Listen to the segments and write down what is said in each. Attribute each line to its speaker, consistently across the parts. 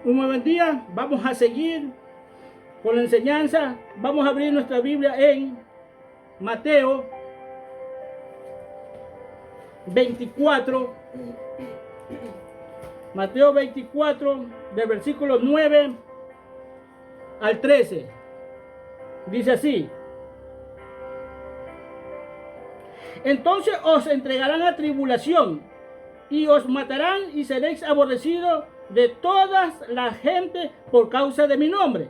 Speaker 1: Un buen día, vamos a seguir con la enseñanza. Vamos a abrir nuestra Biblia en Mateo 24. Mateo 24, del versículo 9 al 13. Dice así: entonces os entregarán a tribulación y os matarán y seréis aborrecidos de todas la gente por causa de mi nombre.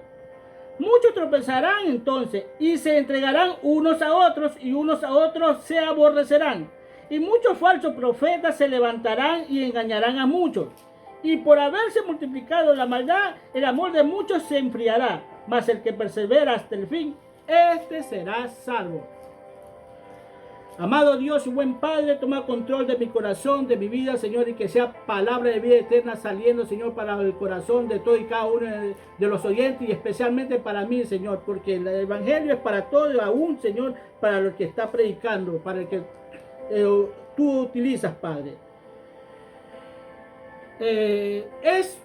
Speaker 1: Muchos tropezarán entonces y se entregarán unos a otros y unos a otros se aborrecerán. Y muchos falsos profetas se levantarán y engañarán a muchos. Y por haberse multiplicado la maldad, el amor de muchos se enfriará. Mas el que persevera hasta el fin, este será salvo. Amado Dios y buen Padre, toma control de mi corazón, de mi vida, Señor, y que sea palabra de vida eterna saliendo, Señor, para el corazón de todo y cada uno de los oyentes y especialmente para mí, Señor, porque el Evangelio es para todos, aún, Señor, para el que está predicando, para el que tú utilizas, Padre. Es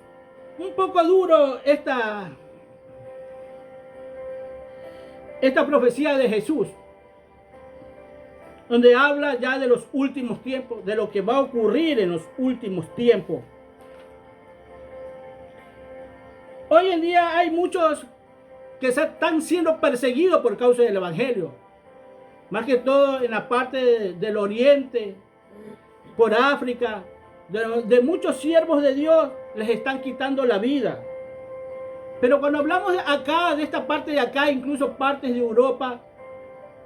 Speaker 1: un poco duro esta profecía de Jesús, donde habla ya de los últimos tiempos, de lo que va a ocurrir en los últimos tiempos. Hoy en día hay muchos que están siendo perseguidos por causa del Evangelio, más que todo en la parte del Oriente, por África, de muchos siervos de Dios les están quitando la vida. Pero cuando hablamos de acá, de esta parte de acá, incluso partes de Europa,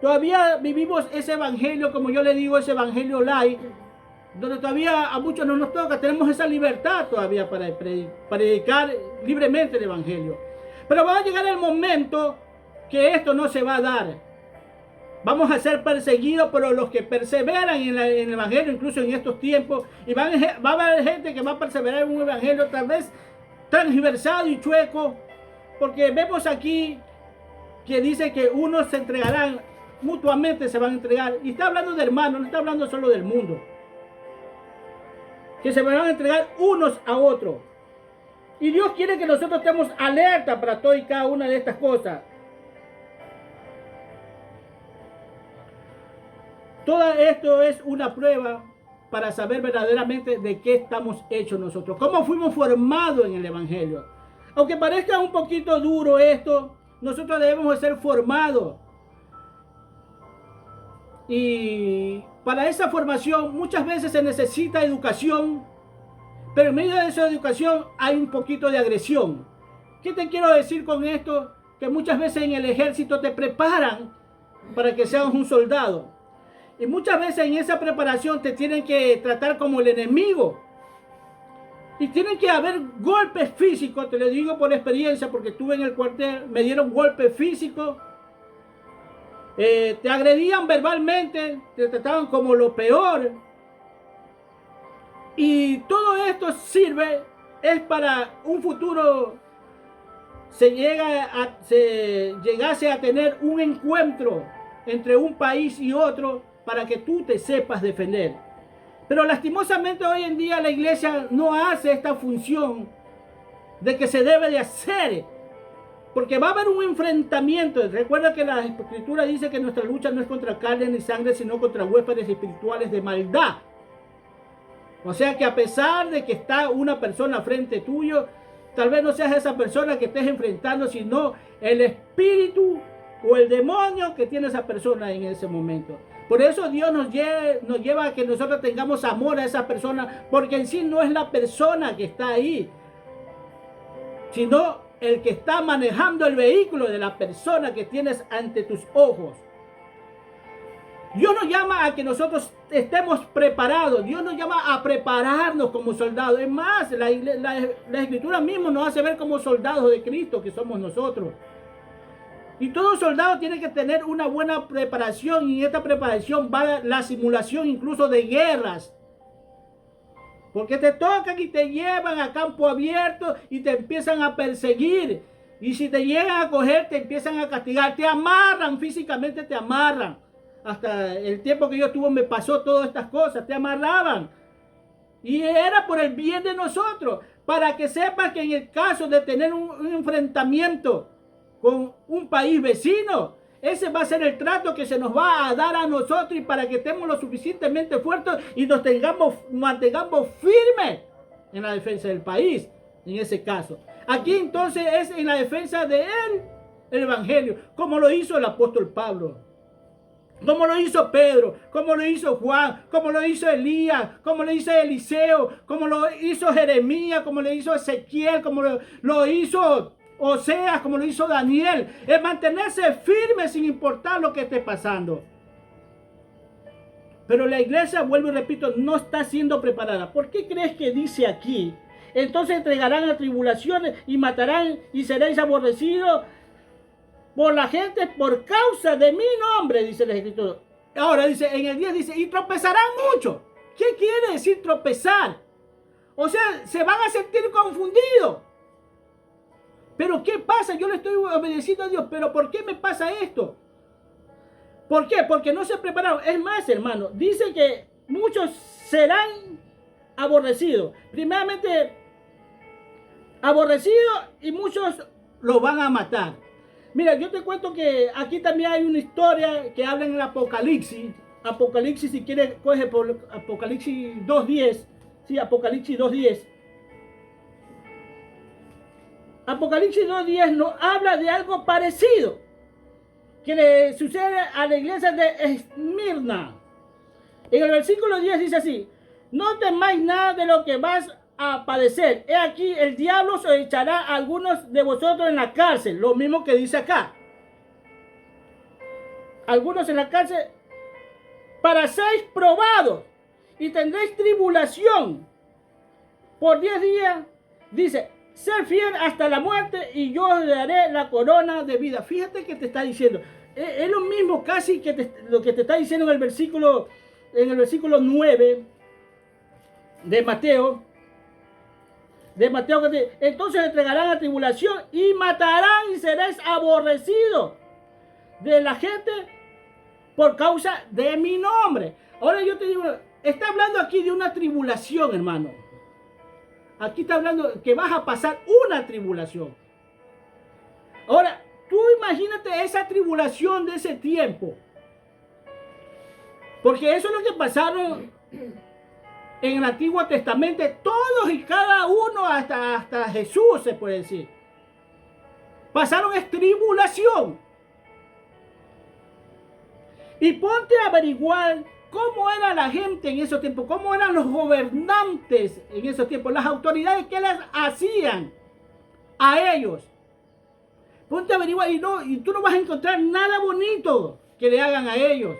Speaker 1: todavía vivimos ese evangelio, como yo le digo, ese evangelio light, donde todavía a muchos no nos toca, tenemos esa libertad todavía para predicar libremente el evangelio. Pero va a llegar el momento que esto no se va a dar. Vamos a ser perseguidos, pero los que perseveran en el evangelio, incluso en estos tiempos, y va a haber gente que va a perseverar en un evangelio tal vez transversado y chueco, porque vemos aquí que dice que unos se entregarán mutuamente, se van a entregar, y está hablando de hermanos, no está hablando solo del mundo, que se van a entregar unos a otros. Y Dios quiere que nosotros estemos alerta para todo y cada una de estas cosas. Todo esto es una prueba para saber verdaderamente de qué estamos hechos nosotros, cómo fuimos formados en el evangelio. Aunque parezca un poquito duro esto, nosotros debemos de ser formados. Y para esa formación muchas veces se necesita educación, pero en medio de esa educación hay un poquito de agresión. ¿Qué te quiero decir con esto? Que muchas veces en el ejército te preparan para que seas un soldado. Y muchas veces en esa preparación te tienen que tratar como el enemigo. Y tienen que haber golpes físicos, te lo digo por experiencia, porque estuve en el cuartel, me dieron golpes físicos. Te agredían verbalmente, te trataban como lo peor. Y todo esto sirve, es para un futuro, se llegase a tener un encuentro entre un país y otro, para que tú te sepas defender. Pero lastimosamente hoy en día la iglesia no hace esta función de que se debe de hacer, porque va a haber un enfrentamiento. Recuerda que la escritura dice que nuestra lucha no es contra carne ni sangre, sino contra huéspedes espirituales de maldad. O sea que a pesar de que está una persona frente tuyo, tal vez no seas esa persona que estés enfrentando, sino el espíritu o el demonio que tiene esa persona en ese momento. Por eso Dios nos lleva a que nosotros tengamos amor a esa persona, porque en sí no es la persona que está ahí, sino el que está manejando el vehículo de la persona que tienes ante tus ojos. Dios nos llama a que nosotros estemos preparados. Dios nos llama a prepararnos como soldados. Es más, la escritura misma nos hace ver como soldados de Cristo que somos nosotros. Y todo soldado tiene que tener una buena preparación, y en esta preparación va la simulación incluso de guerras. Porque te tocan y te llevan a campo abierto y te empiezan a perseguir. Y si te llegan a coger, te empiezan a castigar. Te amarran, físicamente te amarran. Hasta el tiempo que yo estuve me pasó todas estas cosas, te amarraban. Y era por el bien de nosotros, para que sepas que en el caso de tener un enfrentamiento con un país vecino, ese va a ser el trato que se nos va a dar a nosotros, y para que estemos lo suficientemente fuertes y nos mantengamos firmes en la defensa del país, en ese caso. Aquí entonces es en la defensa de el Evangelio, como lo hizo el apóstol Pablo, como lo hizo Pedro, como lo hizo Juan, como lo hizo Elías, como lo hizo Eliseo, como lo hizo Jeremías, como lo hizo Ezequiel, como lo hizo Oseas, como lo hizo Daniel. Es mantenerse firme sin importar lo que esté pasando. Pero la iglesia, vuelvo y repito, no está siendo preparada. ¿Por qué crees que dice aquí? Entonces entregarán a tribulaciones y matarán y seréis aborrecidos por la gente por causa de mi nombre, dice el escritor. Ahora dice, en el 10 dice, y tropezarán mucho. ¿Qué quiere decir tropezar? O sea, se van a sentir confundidos. Pero ¿qué pasa? Yo le estoy obedeciendo a Dios, pero ¿por qué me pasa esto? ¿Por qué? Porque no se prepararon. Es más, hermano, dice que muchos serán aborrecidos. Primeramente, aborrecidos, y muchos los van a matar. Mira, yo te cuento que aquí también hay una historia que habla en el Apocalipsis. Apocalipsis, si quieres, coge por Apocalipsis 2.10. Sí, Apocalipsis 2.10. Apocalipsis 2.10 nos habla de algo parecido que le sucede a la iglesia de Esmirna. En el versículo 10 dice así: no temáis nada de lo que vas a padecer. He aquí, el diablo os echará a algunos de vosotros en la cárcel. Lo mismo que dice acá. Algunos en la cárcel para seres probados, y tendréis tribulación por 10 días. Dice, ser fiel hasta la muerte y yo os daré la corona de vida. Fíjate que te está diciendo. Es lo mismo casi que lo que te está diciendo en el versículo 9 de Mateo. Entonces entregarán a tribulación y matarán y seréis aborrecidos de la gente por causa de mi nombre. Ahora yo te digo, está hablando aquí de una tribulación, hermano. Aquí está hablando que vas a pasar una tribulación. Ahora, tú imagínate esa tribulación de ese tiempo. Porque eso es lo que pasaron en el Antiguo Testamento. Todos y cada uno, hasta Jesús se puede decir. Pasaron esta tribulación. Y ponte a averiguar cómo era la gente en esos tiempos, cómo eran los gobernantes en esos tiempos, las autoridades que les hacían a ellos. Ponte a averiguar y tú no vas a encontrar nada bonito que le hagan a ellos.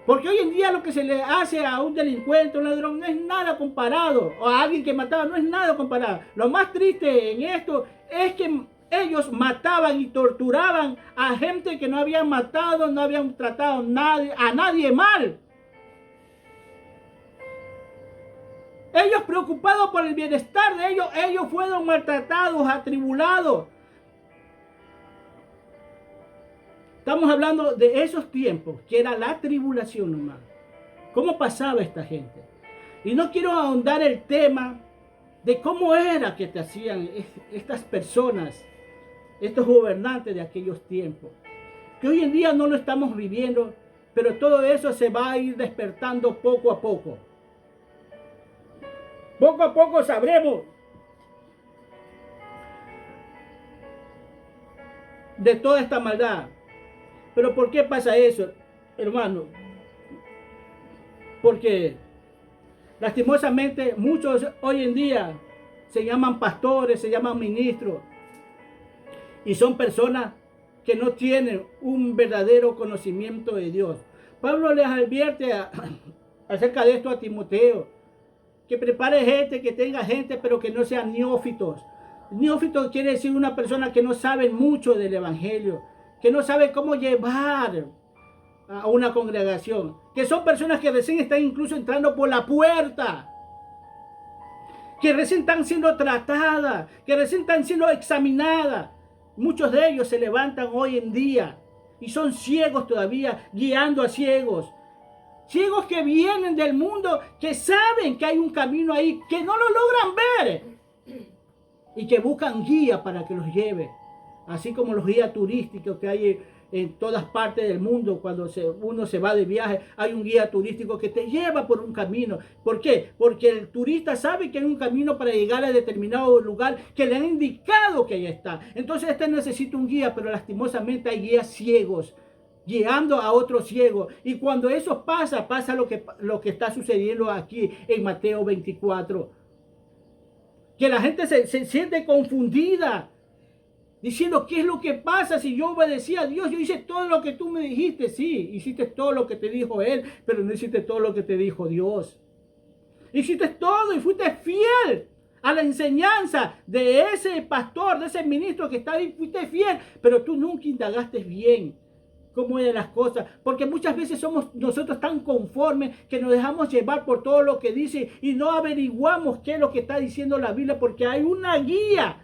Speaker 1: Porque hoy en día lo que se le hace a un delincuente, un ladrón, no es nada comparado. O a alguien que mataba, no es nada comparado. Lo más triste en esto es que ellos mataban y torturaban a gente que no habían matado, no habían tratado a nadie mal. Ellos, preocupados por el bienestar de ellos fueron maltratados, atribulados. Estamos hablando de esos tiempos, que era la tribulación, hermano. ¿Cómo pasaba esta gente? Y no quiero ahondar el tema de cómo era que te hacían estas personas, estos gobernantes de aquellos tiempos. Que hoy en día no lo estamos viviendo, pero todo eso se va a ir despertando poco a poco. Poco a poco sabremos de toda esta maldad. Pero ¿por qué pasa eso, hermano? Porque lastimosamente muchos hoy en día se llaman pastores, se llaman ministros, y son personas que no tienen un verdadero conocimiento de Dios. Pablo les advierte acerca de esto a Timoteo, que prepare gente, que tenga gente, pero que no sean neófitos. Neófito quiere decir una persona que no sabe mucho del evangelio, que no sabe cómo llevar a una congregación, que son personas que recién están incluso entrando por la puerta, que recién están siendo tratadas, que recién están siendo examinadas. Muchos de ellos se levantan hoy en día y son ciegos todavía, guiando a ciegos. Ciegos que vienen del mundo, que saben que hay un camino ahí, que no lo logran ver y que buscan guía para que los lleve. Así como los guías turísticos que hay en todas partes del mundo. Cuando uno se va de viaje, hay un guía turístico que te lleva por un camino. ¿Por qué? Porque el turista sabe que hay un camino para llegar a determinado lugar que le han indicado que ahí está. Entonces este necesita un guía, pero lastimosamente hay guías ciegos guiando a otros ciegos. Y cuando eso pasa lo que está sucediendo aquí en Mateo 24. Que la gente se siente confundida, diciendo, ¿qué es lo que pasa si yo obedecí a Dios? Yo hice todo lo que tú me dijiste. Sí, hiciste todo lo que te dijo Él, pero no hiciste todo lo que te dijo Dios. Hiciste todo y fuiste fiel a la enseñanza de ese pastor, de ese ministro que está ahí. Fuiste fiel, pero tú nunca indagaste bien cómo eran las cosas, porque muchas veces somos nosotros tan conformes que nos dejamos llevar por todo lo que dice y no averiguamos qué es lo que está diciendo la Biblia, porque hay una guía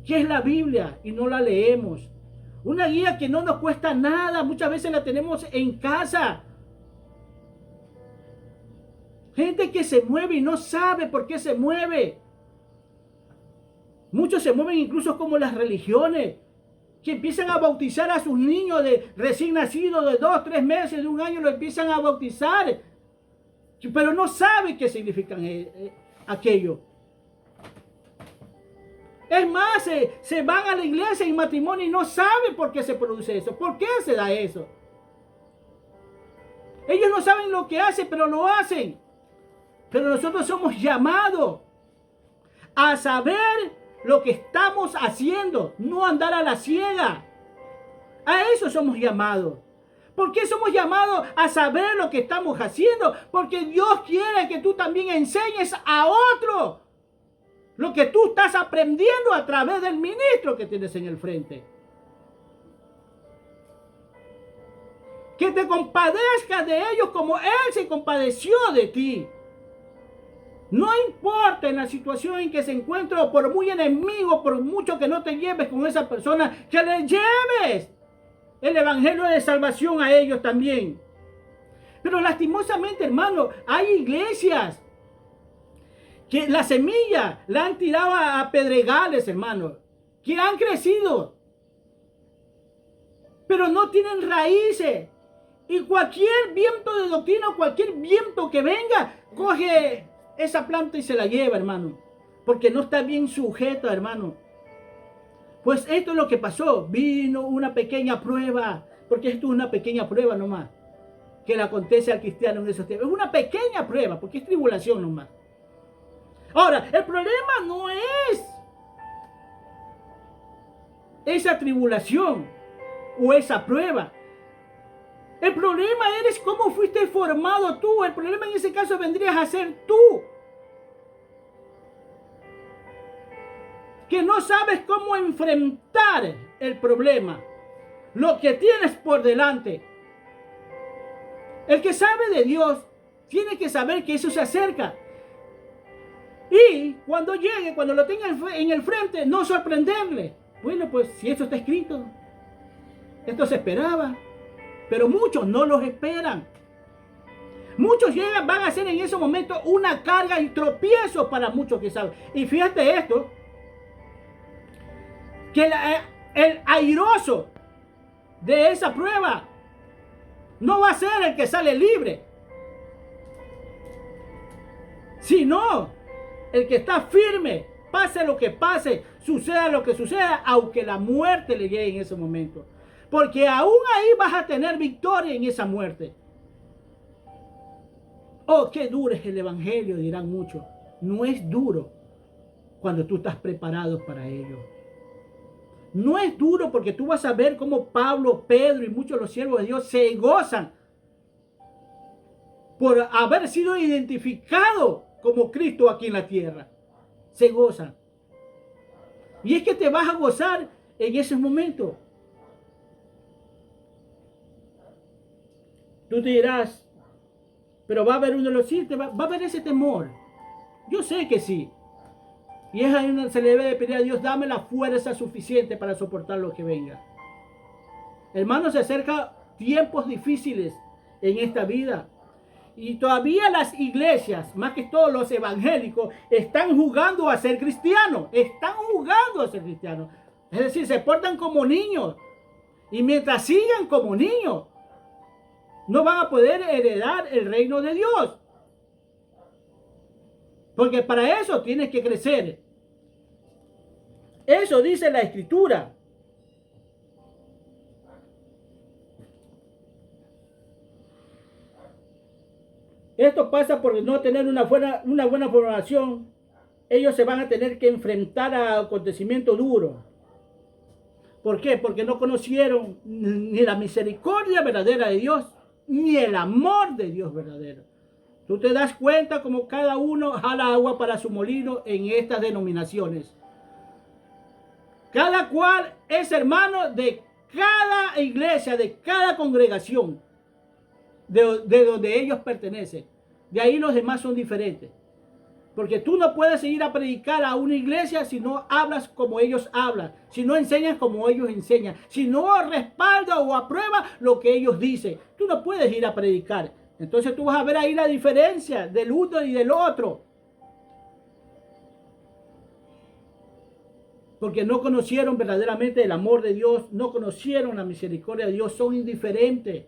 Speaker 1: que es la Biblia y no la leemos. Una guía que no nos cuesta nada, muchas veces la tenemos en casa. Gente que se mueve y no sabe por qué se mueve. Muchos se mueven incluso como las religiones, que empiezan a bautizar a sus niños de recién nacidos de 2, 3 meses, de 1 año, lo empiezan a bautizar, pero no saben qué significan aquello. Es más, se van a la iglesia en matrimonio y no saben por qué se produce eso, por qué se da eso. Ellos no saben lo que hacen, pero lo hacen. Pero nosotros somos llamados a saber lo que estamos haciendo, no andar a la ciega. A eso somos llamados. ¿Por qué somos llamados a saber lo que estamos haciendo? Porque Dios quiere que tú también enseñes a otro lo que tú estás aprendiendo a través del ministro que tienes en el frente. Que te compadezcas de ellos como Él se compadeció de ti. No importa en la situación en que se encuentre, o por muy enemigo, por mucho que no te lleves con esa persona, que le lleves el evangelio de salvación a ellos también. Pero lastimosamente, hermano, hay iglesias que la semilla la han tirado a pedregales, hermano, que han crecido, pero no tienen raíces. Y cualquier viento de doctrina, cualquier viento que venga, coge esa planta y se la lleva, hermano, porque no está bien sujeta, hermano. Pues esto es lo que pasó. Vino una pequeña prueba, porque esto es una pequeña prueba nomás, que le acontece al cristiano en esos tiempos. Es una pequeña prueba, porque es tribulación nomás. Ahora, el problema no es esa tribulación o esa prueba. El problema eres cómo fuiste formado tú. El problema en ese caso vendrías a ser tú, que no sabes cómo enfrentar el problema, lo que tienes por delante. El que sabe de Dios tiene que saber que eso se acerca. Y cuando llegue, cuando lo tenga en el frente, no sorprenderle. Bueno, pues si eso está escrito, esto se esperaba. Pero muchos no los esperan. Muchos van a ser en ese momento una carga y tropiezo para muchos que saben. Y fíjate esto, que el airoso de esa prueba no va a ser el que sale libre, sino el que está firme, pase lo que pase, suceda lo que suceda, aunque la muerte le llegue en ese momento. Porque aún ahí vas a tener victoria en esa muerte. Oh, qué duro es el evangelio, dirán muchos. No es duro cuando tú estás preparado para ello. No es duro porque tú vas a ver cómo Pablo, Pedro y muchos de los siervos de Dios se gozan por haber sido identificados como Cristo aquí en la tierra. Se gozan. Y es que te vas a gozar en ese momento. Tú te dirás, pero va a haber uno de los siete, va a haber ese temor. Yo sé que sí. Y es ahí donde se le debe de pedir a Dios, dame la fuerza suficiente para soportar lo que venga. Hermano, se acerca tiempos difíciles en esta vida. Y todavía las iglesias, más que todos los evangélicos, están jugando a ser cristianos. Están jugando a ser cristianos. Es decir, se portan como niños. Y mientras sigan como niños, no van a poder heredar el reino de Dios. Porque para eso tienes que crecer. Eso dice la Escritura. Esto pasa por no tener una buena formación. Ellos se van a tener que enfrentar a acontecimientos duros. ¿Por qué? Porque no conocieron ni la misericordia verdadera de Dios, ni el amor de Dios verdadero. Tú te das cuenta como cada uno jala agua para su molino en estas denominaciones. Cada cual es hermano de cada iglesia, de cada congregación, de donde ellos pertenecen. De ahí los demás son diferentes. Porque tú no puedes ir a predicar a una iglesia si no hablas como ellos hablan, si no enseñas como ellos enseñan, si no respaldas o apruebas lo que ellos dicen. Tú no puedes ir a predicar. Entonces tú vas a ver ahí la diferencia del uno y del otro. Porque no conocieron verdaderamente el amor de Dios, no conocieron la misericordia de Dios, son indiferentes.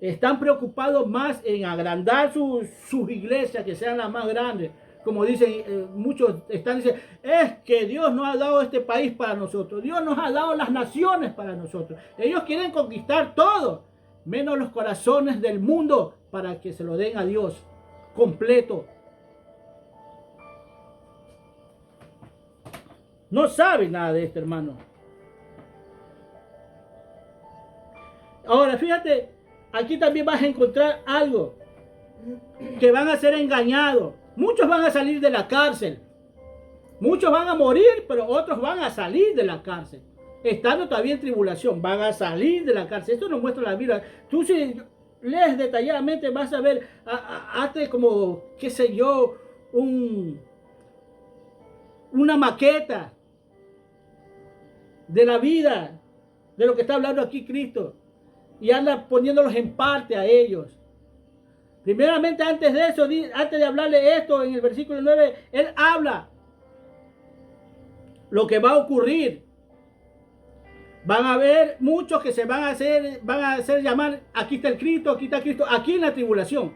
Speaker 1: Están preocupados más en agrandar sus iglesias, que sean las más grandes. Como dicen, muchos están diciendo, es que Dios nos ha dado este país para nosotros. Dios nos ha dado las naciones para nosotros. Ellos quieren conquistar todo, menos los corazones del mundo, para que se lo den a Dios completo. No saben nada de esto, hermano. Ahora, fíjate, aquí también vas a encontrar algo, que van a ser engañados. Muchos van a salir de la cárcel. Muchos van a morir, pero otros van a salir de la cárcel. Estando todavía en tribulación, van a salir de la cárcel. Esto nos muestra la Biblia. Tú si lees detalladamente vas a ver, hazte como, qué sé yo, una maqueta de la vida, de lo que está hablando aquí Cristo. Y anda poniéndolos en parte a ellos. Primeramente, antes de eso, antes de hablarle esto, en el versículo 9, él habla lo que va a ocurrir. Van a haber muchos que se van a hacer llamar, aquí está el Cristo, aquí está Cristo, aquí en la tribulación.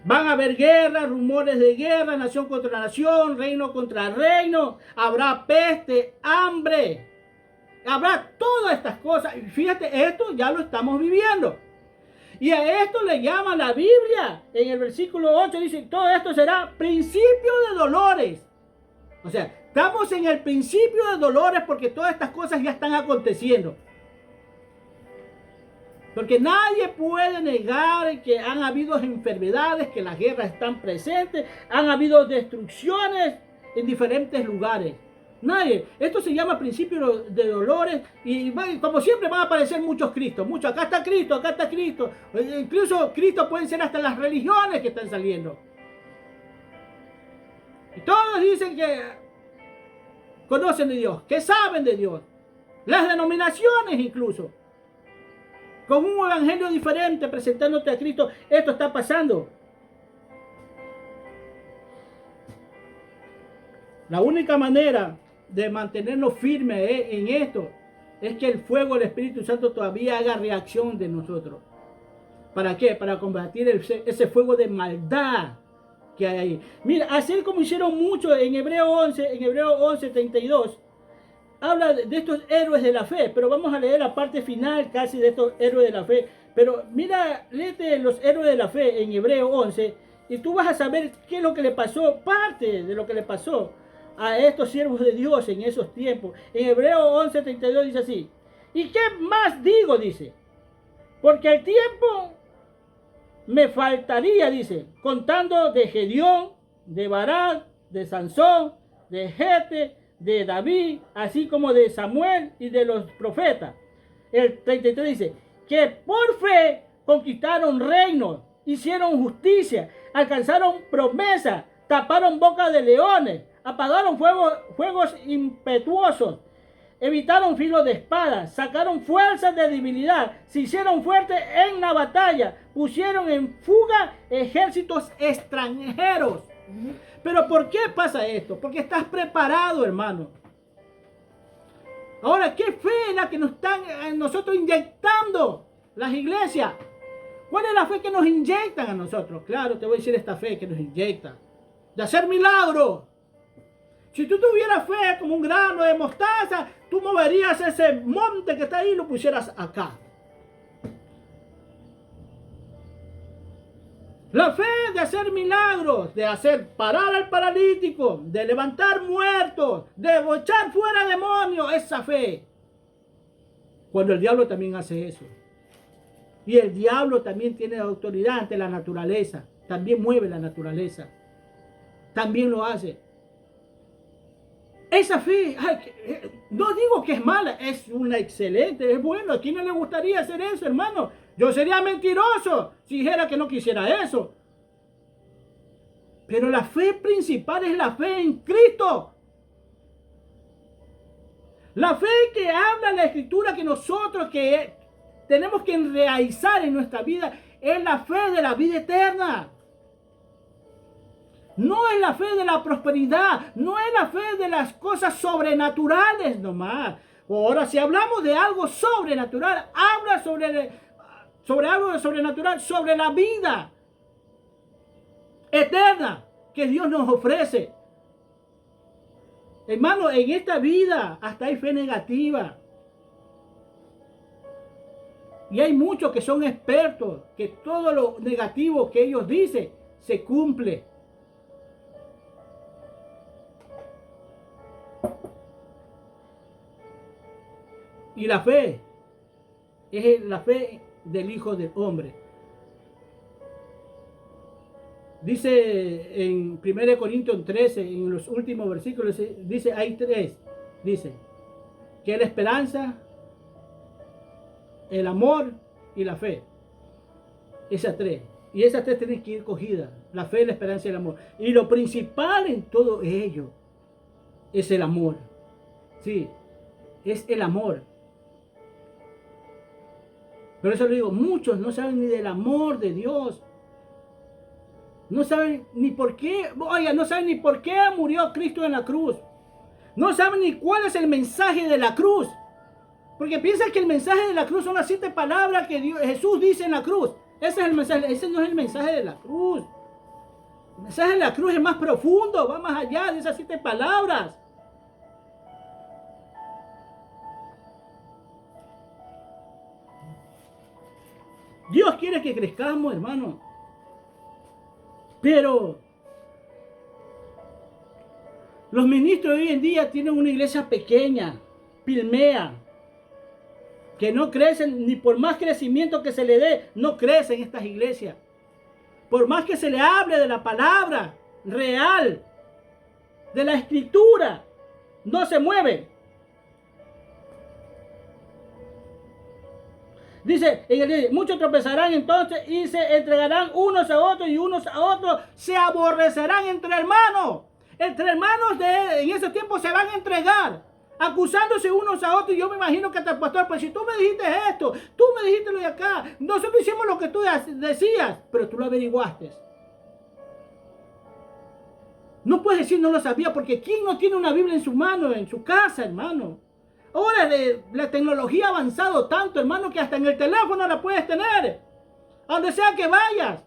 Speaker 1: Van a haber guerras, rumores de guerra, nación contra nación, reino contra reino. Habrá peste, hambre. Habrá todas estas cosas. Fíjate, esto ya lo estamos viviendo. Y a esto le llama la Biblia. En el versículo 8 dice, todo esto será principio de dolores. O sea, estamos en el principio de dolores porque todas estas cosas ya están aconteciendo. Porque nadie puede negar que han habido enfermedades, que las guerras están presentes, han habido destrucciones en diferentes lugares. Nadie. Esto se llama principio de dolores y como siempre van a aparecer muchos Cristos. Muchos, acá está Cristo, acá está Cristo. Incluso Cristo pueden ser hasta las religiones que están saliendo. Y todos dicen que conocen de Dios, que saben de Dios. Las denominaciones incluso. Con un evangelio diferente presentándote a Cristo. Esto está pasando. La única manera de mantenernos firmes en esto es que el fuego del Espíritu Santo todavía haga reacción de nosotros. ¿Para qué? Para combatir ese fuego de maldad que hay ahí. Mira, así como hicieron muchos en Hebreo 11, 32, habla de estos héroes de la fe, pero vamos a leer la parte final casi de estos héroes de la fe. Pero mira, léete los héroes de la fe en Hebreo 11 y tú vas a saber qué es lo que le pasó, parte de lo que le pasó a estos siervos de Dios en esos tiempos. En Hebreo 11, 32 dice así, ¿y qué más digo? Dice, porque el tiempo me faltaría, dice, contando de Gedeón, de Barak, de Sansón, de Jefté, de David, así como de Samuel y de los profetas. El 33 dice, que por fe conquistaron reinos, hicieron justicia, alcanzaron promesa, taparon boca de leones, apagaron fuegos impetuosos, evitaron filo de espada, sacaron fuerzas de debilidad, se hicieron fuertes en la batalla, pusieron en fuga ejércitos extranjeros. Pero ¿por qué pasa esto? Porque estás preparado, hermano. Ahora, ¿qué fe es la que nos están nosotros inyectando las iglesias? ¿Cuál es la fe que nos inyectan a nosotros? Claro, te voy a decir esta fe que nos inyecta. De hacer milagros. Si tú tuvieras fe como un grano de mostaza, tú moverías ese monte que está ahí y lo pusieras acá. La fe de hacer milagros, de hacer parar al paralítico, de levantar muertos, de echar fuera demonios, esa fe. Cuando el diablo también hace eso. Y el diablo también tiene autoridad ante la naturaleza. También mueve la naturaleza. También lo hace. Esa fe, no digo que es mala, es una excelente, es bueno. ¿A quién no le gustaría hacer eso, hermano? Yo sería mentiroso si dijera que no quisiera eso. Pero la fe principal es la fe en Cristo. La fe que habla la Escritura que nosotros tenemos que enraizar en nuestra vida es la fe de la vida eterna. No es la fe de la prosperidad, no es la fe de las cosas sobrenaturales nomás. Ahora, si hablamos de algo sobrenatural, habla sobre algo sobrenatural, sobre la vida eterna que Dios nos ofrece. Hermano, en esta vida hasta hay fe negativa. Y hay muchos que son expertos, que todo lo negativo que ellos dicen se cumple. Y la fe es la fe del Hijo del Hombre. Dice en 1 Corintios 13, en los últimos versículos, dice, hay tres. Dice que es la esperanza, el amor y la fe. Esas tres. Y esas tres tienen que ir cogidas. La fe, la esperanza y el amor. Y lo principal en todo ello es el amor. Sí, es el amor. Pero eso lo digo, muchos no saben ni del amor de Dios. No saben ni por qué, oiga, no saben ni por qué murió Cristo en la cruz. No saben ni cuál es el mensaje de la cruz. Porque piensan que el mensaje de la cruz son las 7 palabras que Jesús dice en la cruz. Ese es el mensaje, ese no es el mensaje de la cruz. El mensaje de la cruz es más profundo, va más allá de esas 7 palabras. Dios quiere que crezcamos, hermano. Pero los ministros de hoy en día tienen una iglesia pequeña, pilmea, que no crecen, ni por más crecimiento que se le dé, no crecen estas iglesias. Por más que se le hable de la palabra real, de la escritura, no se mueve. Dice, muchos tropezarán entonces y se entregarán unos a otros y unos a otros se aborrecerán entre hermanos. Entre hermanos en ese tiempo se van a entregar, acusándose unos a otros. Y yo me imagino que hasta el pastor, pues si tú me dijiste esto, tú me dijiste lo de acá, nosotros hicimos lo que tú decías, pero tú lo averiguaste. No puedes decir no lo sabía, porque ¿quién no tiene una Biblia en su mano, en su casa, hermano? Ahora la tecnología ha avanzado tanto, hermano, que hasta en el teléfono la puedes tener. A donde sea que vayas.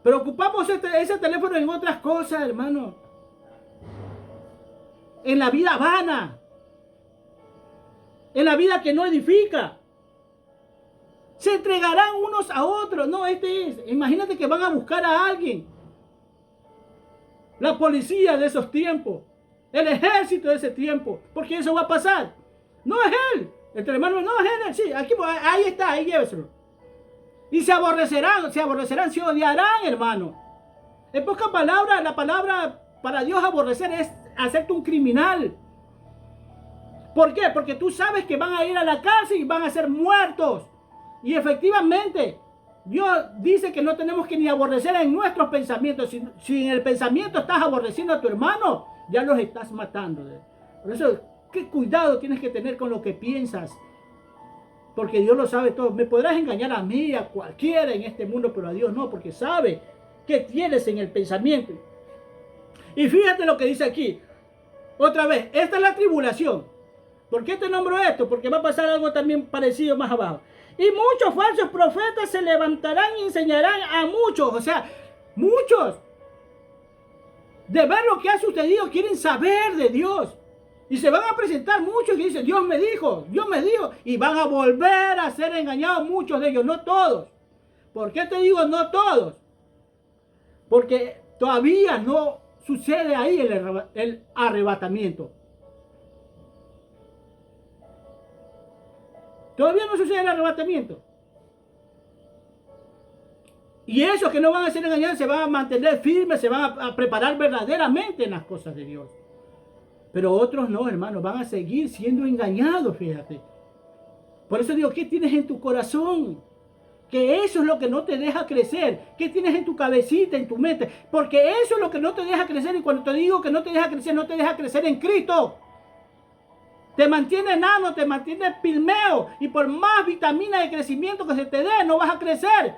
Speaker 1: Pero ocupamos ese teléfono en otras cosas, hermano. En la vida vana. En la vida que no edifica. Se entregarán unos a otros. No, imagínate que van a buscar a alguien. La policía de esos tiempos. El ejército de ese tiempo, porque eso va a pasar. No es él, entre hermanos, no es él, sí, aquí, ahí está, ahí lléveselo. Y se aborrecerán, se odiarán, hermano. En pocas palabras, la palabra para Dios aborrecer es hacerte un criminal. ¿Por qué? Porque tú sabes que van a ir a la cárcel y van a ser muertos. Y efectivamente, Dios dice que no tenemos que ni aborrecer en nuestros pensamientos. Si en el pensamiento estás aborreciendo a tu hermano, ya los estás matando. Por eso ¿Qué cuidado tienes que tener con lo que piensas? Porque Dios lo sabe todo. Me podrás engañar a mí, a cualquiera en este mundo, pero a Dios no, porque sabe qué tienes en el pensamiento. Y fíjate lo que dice aquí. Otra vez, esta es la tribulación. ¿Por qué te nombro esto? Porque va a pasar algo también parecido más abajo. Y muchos falsos profetas se levantarán y enseñarán a muchos. O sea, muchos, de ver lo que ha sucedido, quieren saber de Dios. Y se van a presentar muchos que dicen, Dios me dijo. Y van a volver a ser engañados muchos de ellos, no todos. ¿Por qué te digo no todos? Porque todavía no sucede ahí el arrebatamiento. Todavía no sucede el arrebatamiento. Y esos que no van a ser engañados se van a mantener firmes, se van a preparar verdaderamente en las cosas de Dios. Pero otros no, hermanos, van a seguir siendo engañados, fíjate. Por eso digo, ¿qué tienes en tu corazón? Que eso es lo que no te deja crecer. ¿Qué tienes en tu cabecita, en tu mente? Porque eso es lo que no te deja crecer. Y cuando te digo que no te deja crecer, no te deja crecer en Cristo. Te mantiene enano, te mantiene pigmeo. Y por más vitamina de crecimiento que se te dé, no vas a crecer.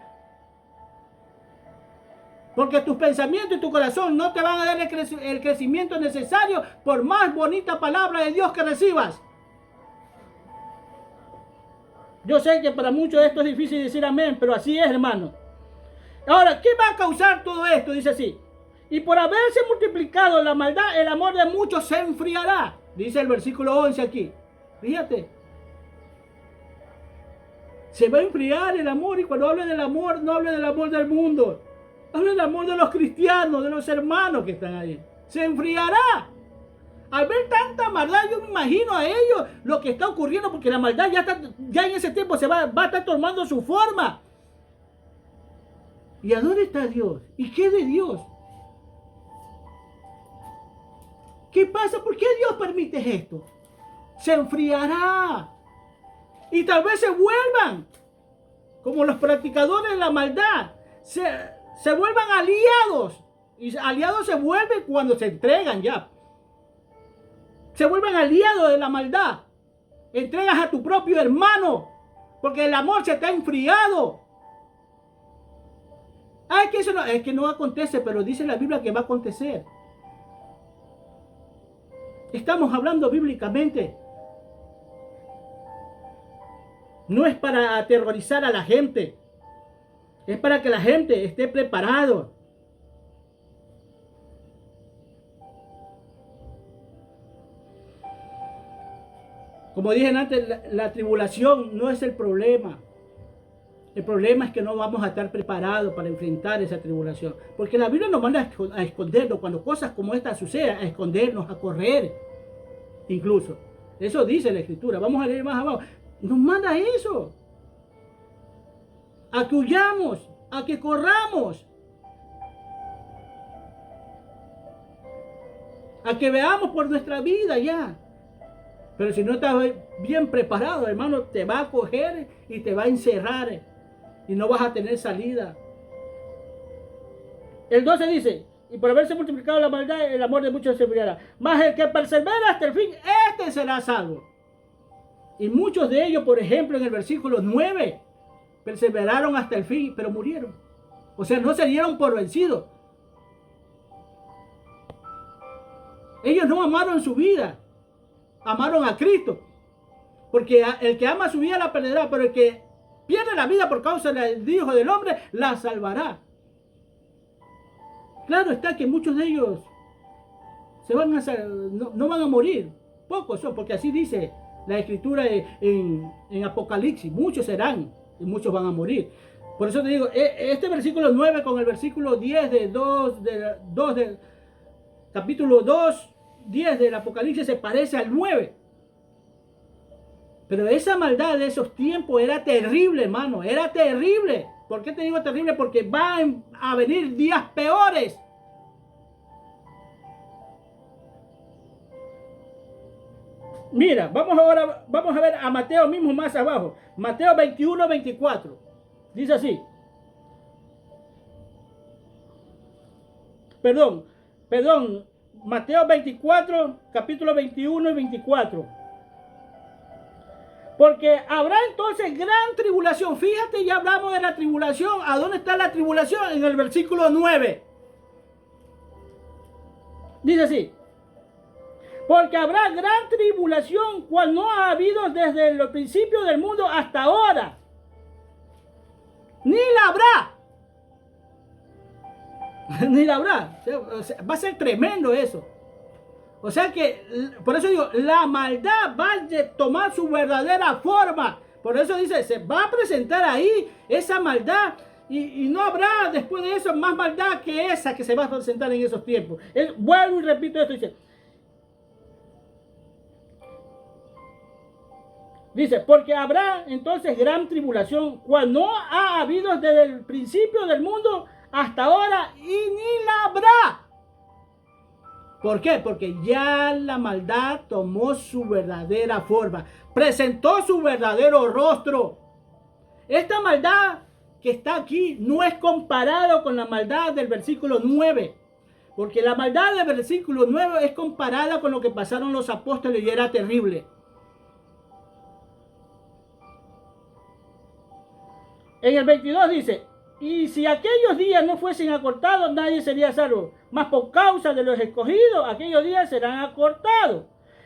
Speaker 1: Porque tus pensamientos y tu corazón no te van a dar el crecimiento necesario por más bonita palabra de Dios que recibas. Yo sé que para muchos esto es difícil decir amén, pero así es, hermano. Ahora, ¿qué va a causar todo esto? Dice así. Y por haberse multiplicado la maldad, el amor de muchos se enfriará. Dice el versículo 11 aquí. Fíjate. Se va a enfriar el amor, y cuando hable del amor, no hable del amor del mundo. Hable del amor de los cristianos, de los hermanos que están ahí. Se enfriará. Al ver tanta maldad, yo me imagino a ellos lo que está ocurriendo, porque la maldad ya en ese tiempo va a estar tomando su forma. ¿Y a dónde está Dios? ¿Y qué de Dios? ¿Qué pasa? ¿Por qué Dios permite esto? Se enfriará. Y tal vez se vuelvan como los practicadores de la maldad. Se vuelvan aliados. Y aliados se vuelven cuando se entregan ya. Se vuelven aliados de la maldad. Entregas a tu propio hermano. Porque el amor se te ha enfriado. Es que no acontece, pero dice la Biblia que va a acontecer. Estamos hablando bíblicamente. No es para aterrorizar a la gente. Es para que la gente esté preparado. Como dije antes, la tribulación no es el problema. El problema es que no vamos a estar preparados para enfrentar esa tribulación. Porque la Biblia nos manda a escondernos. Cuando cosas como esta sucedan, a escondernos, a correr. Incluso. Eso dice la Escritura. Vamos a leer más abajo. Nos manda eso. A que huyamos, a que corramos. A que veamos por nuestra vida ya. Pero si no estás bien preparado, hermano, te va a coger y te va a encerrar. Y no vas a tener salida. El 12 dice, y por haberse multiplicado la maldad, el amor de muchos se enfriará. Mas el que persevera hasta el fin, este será salvo. Y muchos de ellos, por ejemplo, en el versículo 9, perseveraron hasta el fin, pero murieron. O sea, no se dieron por vencidos. Ellos no amaron su vida, amaron a Cristo. Porque el que ama su vida la perderá, pero el que pierde la vida por causa del Hijo del Hombre, la salvará. Claro está que muchos de ellos no van a morir. Pocos son, porque así dice la Escritura en Apocalipsis. Muchos serán y muchos van a morir. Por eso te digo, este versículo 9 con el versículo 10 de capítulo 2, 10 del Apocalipsis se parece al 9. Pero esa maldad de esos tiempos era terrible, hermano. Era terrible. ¿Por qué te digo terrible? Porque van a venir días peores. Mira, vamos a ver a Mateo mismo más abajo. Mateo 21, 24. Dice así. Perdón. Mateo 24, capítulo 21 y 24. Porque habrá entonces gran tribulación. Fíjate, ya hablamos de la tribulación. ¿A dónde está la tribulación? En el versículo 9. Dice así. Porque habrá gran tribulación cual no ha habido desde el principio del mundo hasta ahora. Ni la habrá. Ni la habrá. O sea, va a ser tremendo eso. O sea que, por eso digo, la maldad va a tomar su verdadera forma. Por eso dice, se va a presentar ahí esa maldad. Y no habrá después de eso más maldad que esa que se va a presentar en esos tiempos. Vuelvo y repito esto. Dice, porque habrá entonces gran tribulación, cual no ha habido desde el principio del mundo hasta ahora y ni la habrá. ¿Por qué? Porque ya la maldad tomó su verdadera forma, presentó su verdadero rostro. Esta maldad que está aquí no es comparado con la maldad del versículo 9, porque la maldad del versículo 9 es comparada con lo que pasaron los apóstoles y era terrible. En el 22 dice, y si aquellos días no fuesen acortados, nadie sería salvo. Mas por causa de los escogidos, aquellos días serán acortados.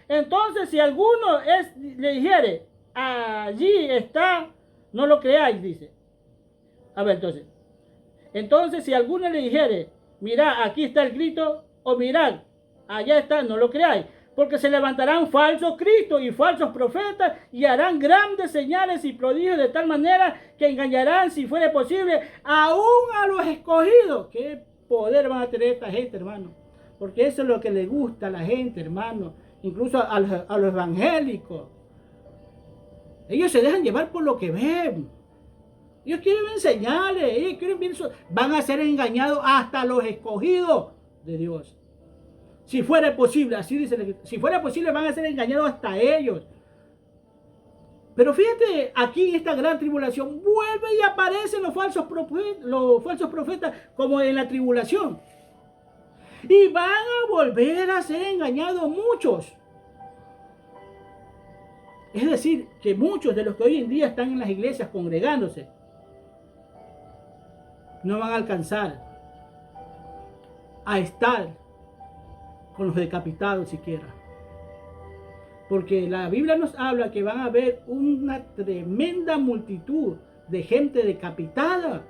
Speaker 1: Entonces, si alguno le dijere, allí está, no lo creáis, dice. A ver, entonces, si alguno le dijere, mirad, aquí está el Cristo, o mirad, allá está, no lo creáis. Porque se levantarán falsos cristos y falsos profetas y harán grandes señales y prodigios de tal manera que engañarán, si fuere posible, aún a los escogidos. ¿Qué poder van a tener esta gente, hermano? Porque eso es lo que le gusta a la gente, hermano. Incluso a los evangélicos. Ellos se dejan llevar por lo que ven. Ellos quieren ver señales. Ellos quieren ver eso. Van a ser engañados hasta los escogidos de Dios. Si fuera posible, así dice, si fuera posible van a ser engañados hasta ellos. Pero fíjate, aquí en esta gran tribulación vuelve y aparecen los falsos profetas como en la tribulación. Y van a volver a ser engañados muchos. Es decir, que muchos de los que hoy en día están en las iglesias congregándose no van a alcanzar a estar con los decapitados siquiera. Porque la Biblia nos habla que van a haber una tremenda multitud de gente decapitada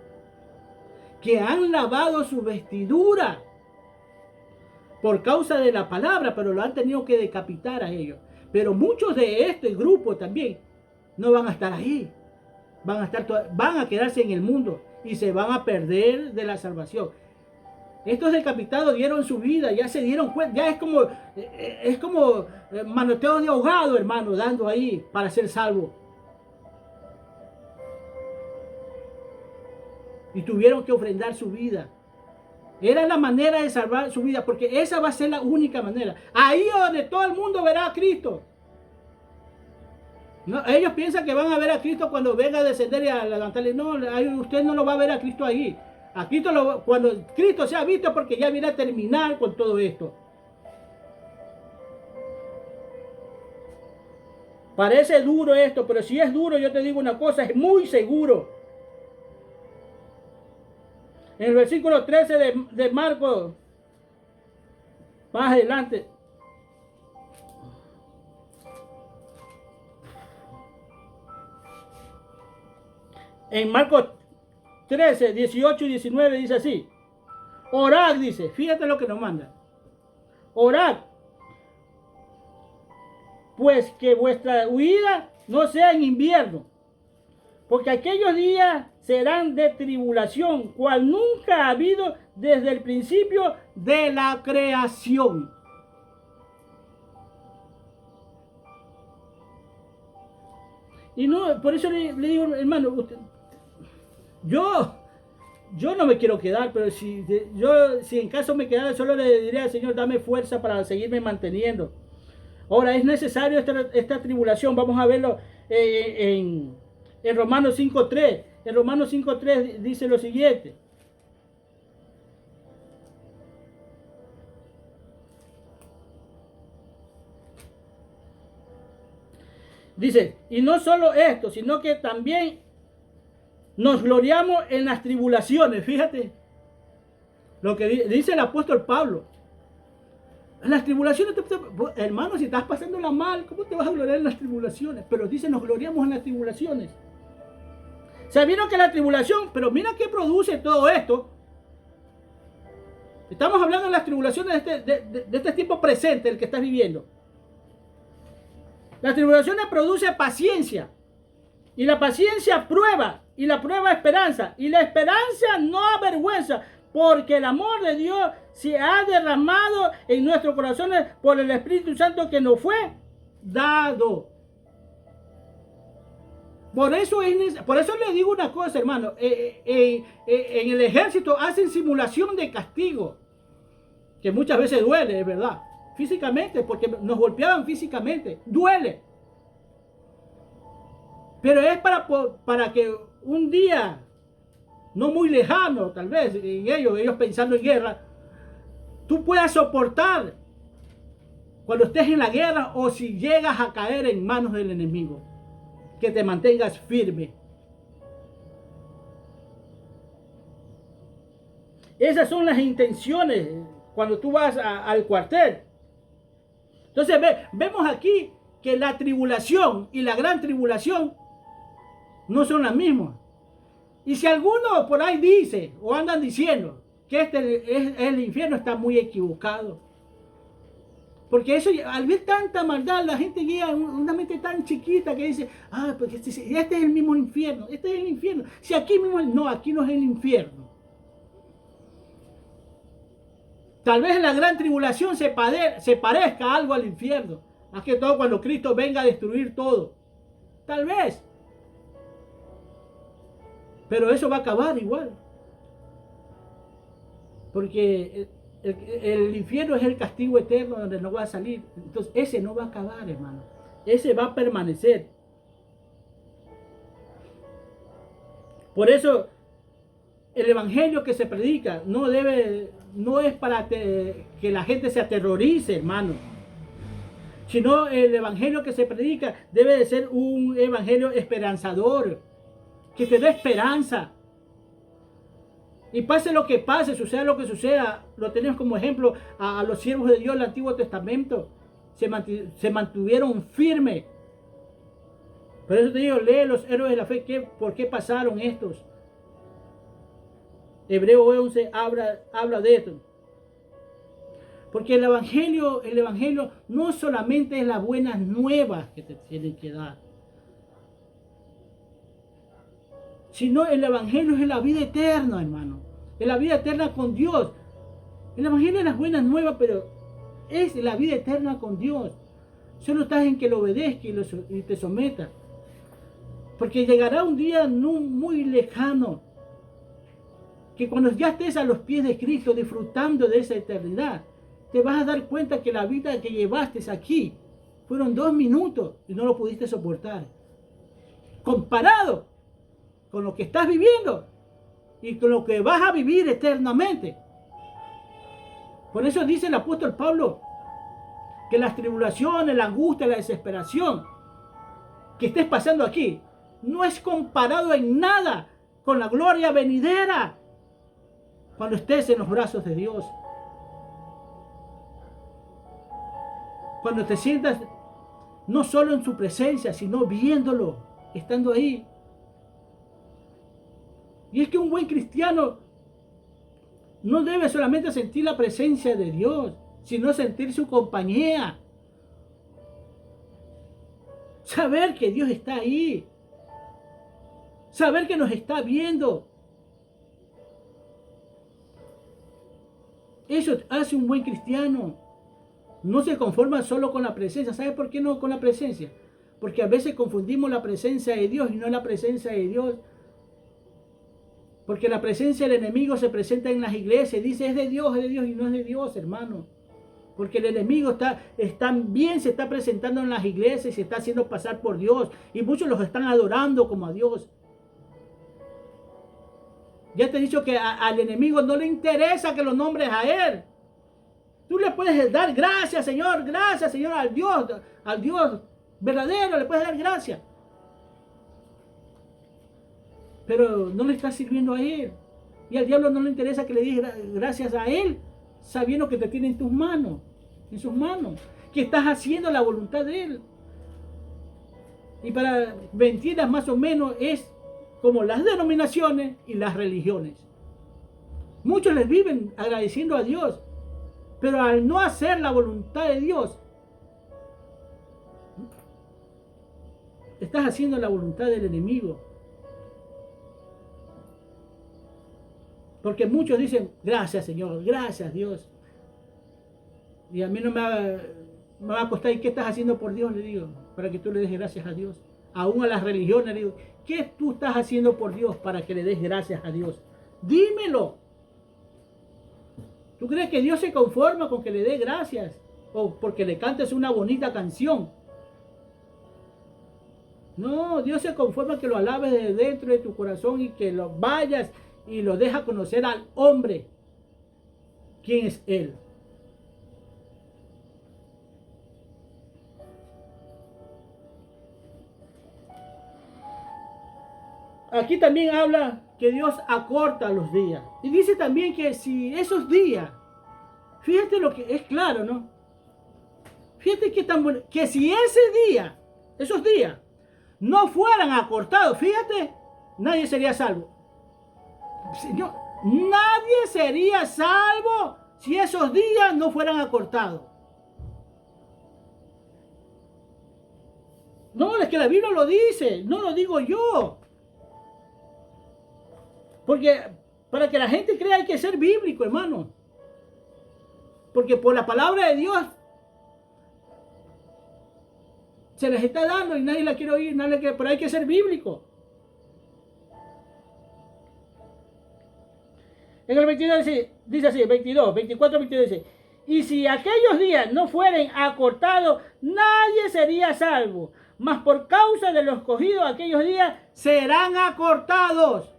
Speaker 1: que han lavado su vestidura por causa de la palabra, pero lo han tenido que decapitar a ellos. Pero muchos de este grupo también no van a estar ahí. Van a quedarse en el mundo y se van a perder de la salvación. Estos decapitados dieron su vida, ya se dieron cuenta, ya es como manoteo de ahogado, hermano, dando ahí para ser salvo. Y tuvieron que ofrendar su vida. Era la manera de salvar su vida, porque esa va a ser la única manera. Ahí donde todo el mundo verá a Cristo. No, ellos piensan que van a ver a Cristo cuando venga a descender y a levantarle. No, usted no lo va a ver a Cristo ahí. A Cristo cuando Cristo sea visto, porque ya viene a terminar con todo esto. Parece duro esto, pero si es duro, yo te digo una cosa, es muy seguro. En el versículo 13 de Marcos, más adelante, en Marcos 13, 18 y 19 dice así. Orad, dice, fíjate lo que nos manda. Orad, pues que vuestra huida no sea en invierno, porque aquellos días serán de tribulación, cual nunca ha habido desde el principio de la creación. Y no, por eso le digo, hermano, usted, yo no me quiero quedar, pero si en caso me quedara, solo le diré al Señor, dame fuerza para seguirme manteniendo. Ahora, es necesario esta tribulación. Vamos a verlo en Romanos 5.3. En Romanos 5.3 dice lo siguiente. Dice, y no solo esto, sino que también nos gloriamos en las tribulaciones. Fíjate lo que dice el apóstol Pablo. En las tribulaciones, hermano, si estás pasándola mal, ¿cómo te vas a gloriar en las tribulaciones? Pero dice, nos gloriamos en las tribulaciones. Sabieron que la tribulación, pero mira qué produce todo esto. Estamos hablando de las tribulaciones de este tiempo presente, el que estás viviendo. Las tribulaciones produce paciencia. Y la paciencia prueba. Y la prueba esperanza. Y la esperanza no avergüenza. Porque el amor de Dios se ha derramado en nuestros corazones por el Espíritu Santo que nos fue dado. Por eso le digo una cosa, hermano. En el ejército hacen simulación de castigo. Que muchas veces duele, es verdad. Físicamente, porque nos golpeaban físicamente. Duele. Pero es para que un día, no muy lejano, tal vez, en ellos pensando en guerra, tú puedas soportar cuando estés en la guerra o si llegas a caer en manos del enemigo. Que te mantengas firme. Esas son las intenciones cuando tú vas al cuartel. Entonces vemos aquí que la tribulación y la gran tribulación no son las mismas. Y si alguno por ahí dice o andan diciendo que este es el infierno, está muy equivocado. Porque eso, al ver tanta maldad, la gente llega a una mente tan chiquita que dice, porque este es el mismo infierno, este es el infierno. Si aquí mismo, no, aquí no es el infierno. Tal vez en la gran tribulación se parezca algo al infierno. Más que todo cuando Cristo venga a destruir todo. Tal vez. Pero eso va a acabar igual. Porque el infierno es el castigo eterno donde no va a salir. Entonces ese no va a acabar, hermano. Ese va a permanecer. Por eso el evangelio que se predica no es para que la gente se aterrorice, hermano. Sino el evangelio que se predica debe de ser un evangelio esperanzador, que te dé esperanza. Y pase lo que pase, suceda lo que suceda, lo tenemos como ejemplo a los siervos de Dios del Antiguo Testamento. Se mantuvieron firmes. Por eso te digo, lee los héroes de la fe, ¿por qué pasaron estos? Hebreo 11 habla de esto. Porque el evangelio no solamente es las buenas nuevas que te tienen que dar, sino el evangelio es la vida eterna, hermano. Es la vida eterna con Dios. El evangelio es las buenas nuevas, pero es la vida eterna con Dios. Solo estás en que lo obedezcas y te sometas. Porque llegará un día no muy lejano, que cuando ya estés a los pies de Cristo disfrutando de esa eternidad, te vas a dar cuenta que la vida que llevaste aquí fueron 2 minutos y no lo pudiste soportar. Comparado con lo que estás viviendo y con lo que vas a vivir eternamente. Por eso dice el apóstol Pablo que las tribulaciones, la angustia, la desesperación que estés pasando aquí no es comparado en nada con la gloria venidera cuando estés en los brazos de Dios. Cuando te sientas no solo en su presencia, sino viéndolo, estando ahí. Y es que un buen cristiano no debe solamente sentir la presencia de Dios, sino sentir su compañía. Saber que Dios está ahí. Saber que nos está viendo. Eso hace un buen cristiano. No se conforma solo con la presencia. ¿Sabe por qué no con la presencia? Porque a veces confundimos la presencia de Dios y no la presencia de Dios. Porque la presencia del enemigo se presenta en las iglesias. Dice es de Dios y no es de Dios, hermano. Porque el enemigo también se está presentando en las iglesias y se está haciendo pasar por Dios. Y muchos los están adorando como a Dios. Ya te he dicho que al enemigo no le interesa que lo nombres a él. Tú le puedes dar gracias, Señor, al Dios verdadero, le puedes dar gracias. Pero no le estás sirviendo a Él. Y al diablo no le interesa que le digas gracias a Él, sabiendo que te tiene en tus manos, en sus manos, que estás haciendo la voluntad de Él. Y para mentiras más o menos es como las denominaciones y las religiones. Muchos les viven agradeciendo a Dios, pero al no hacer la voluntad de Dios, estás haciendo la voluntad del enemigo. Porque muchos dicen, gracias Señor, gracias Dios. Y a mí no me va a costar, ¿y qué estás haciendo por Dios? Le digo, para que tú le des gracias a Dios. Aún a las religiones le digo, ¿qué tú estás haciendo por Dios para que le des gracias a Dios? Dímelo. ¿Tú crees que Dios se conforma con que le dé gracias? O porque le cantes una bonita canción. No, Dios se conforma que lo alabes de dentro de tu corazón y que lo vayas y lo dejas conocer al hombre. ¿Quién es Él? Aquí también habla que Dios acorta los días. Y dice también que si esos días, fíjate lo que es claro, ¿no? Fíjate que tan bueno, que si ese día, esos días, no fueran acortados, fíjate, nadie sería salvo. Señor, nadie sería salvo si esos días no fueran acortados. No, es que la Biblia lo dice, no lo digo yo. Porque para que la gente crea hay que ser bíblico, hermano. Porque por la palabra de Dios se les está dando y nadie la quiere oír, nadie la quiere, pero hay que ser bíblico. En el 22 dice así, 22, 24, 22 dice, y si aquellos días no fueren acortados, nadie sería salvo, mas por causa de los escogidos aquellos días serán acortados.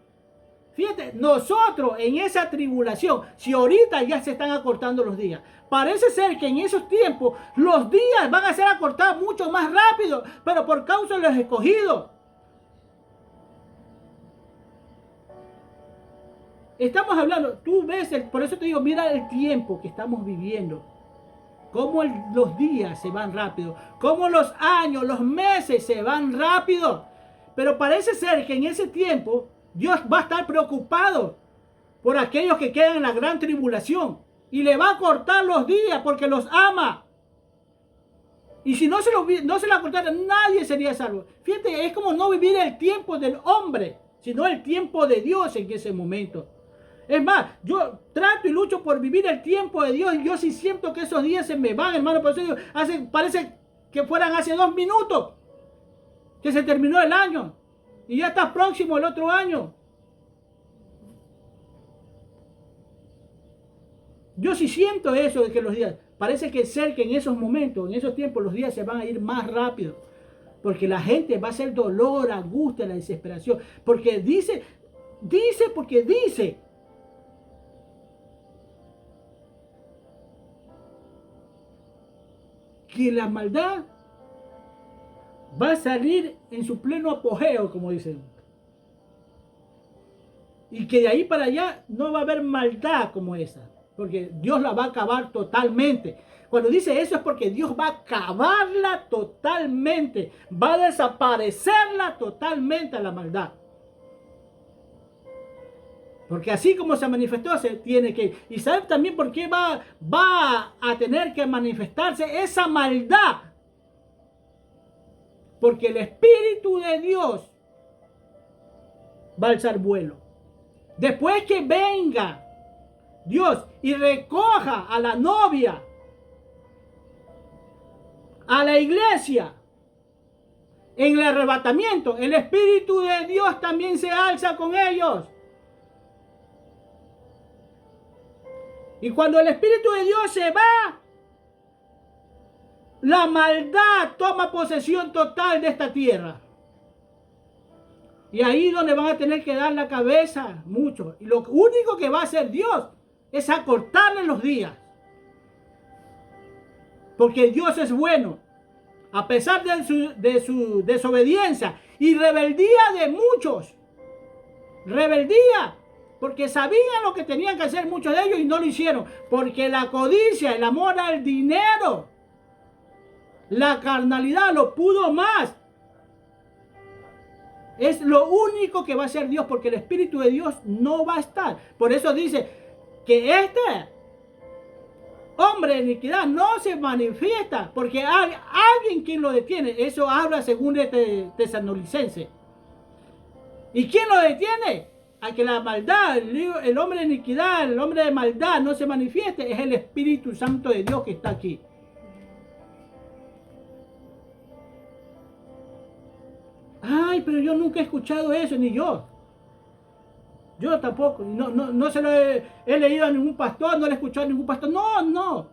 Speaker 1: Fíjate, nosotros en esa tribulación, si ahorita ya se están acortando los días, parece ser que en esos tiempos los días van a ser acortados mucho más rápido, pero por causa de los escogidos. Estamos hablando, tú ves, por eso te digo, mira el tiempo que estamos viviendo. Cómo los días se van rápido, cómo los años, los meses se van rápido. Pero parece ser que en ese tiempo Dios va a estar preocupado por aquellos que quedan en la gran tribulación. Y le va a cortar los días porque los ama. Y si no se la cortara, nadie sería salvo. Fíjate, es como no vivir el tiempo del hombre, sino el tiempo de Dios en ese momento. Es más, yo trato y lucho por vivir el tiempo de Dios y yo sí siento que esos días se me van, hermano. Por eso digo, parece que fueran hace 2 minutos que se terminó el año y ya está próximo el otro año. Yo sí siento eso de que los días, parece que cerca en esos momentos, en esos tiempos, los días se van a ir más rápido. Porque la gente va a ser dolor, angustia, la desesperación. Porque dice que la maldad va a salir en su pleno apogeo, como dicen. Y que de ahí para allá no va a haber maldad como esa. Porque Dios la va a acabar totalmente. Cuando dice eso es porque Dios va a acabarla totalmente. Va a desaparecerla totalmente a la maldad. Porque así como se manifestó, se tiene que ir. ¿Y saben también por qué va a tener que manifestarse esa maldad? Porque el Espíritu de Dios va a alzar vuelo. Después que venga Dios y recoja a la novia, a la iglesia, en el arrebatamiento, el Espíritu de Dios también se alza con ellos. Y cuando el Espíritu de Dios se va, la maldad toma posesión total de esta tierra. Y ahí es donde van a tener que dar la cabeza muchos. Y lo único que va a hacer Dios es acortarle los días. Porque Dios es bueno. a pesar de su desobediencia y rebeldía de muchos. Rebeldía, porque sabían lo que tenían que hacer muchos de ellos y no lo hicieron. Porque la codicia, el amor al dinero, la carnalidad lo pudo más. Es lo único que va a hacer Dios, porque el Espíritu de Dios no va a estar. Por eso dice que este hombre de iniquidad no se manifiesta, porque hay alguien quien lo detiene. Eso habla según Tesalonicenses. ¿Y quién lo detiene? A que la maldad, el hombre de iniquidad, el hombre de maldad no se manifieste, es el Espíritu Santo de Dios que está aquí. Ay, pero yo nunca he escuchado eso, ni yo. Yo tampoco. No se lo he leído a ningún pastor, no lo he escuchado a ningún pastor. No.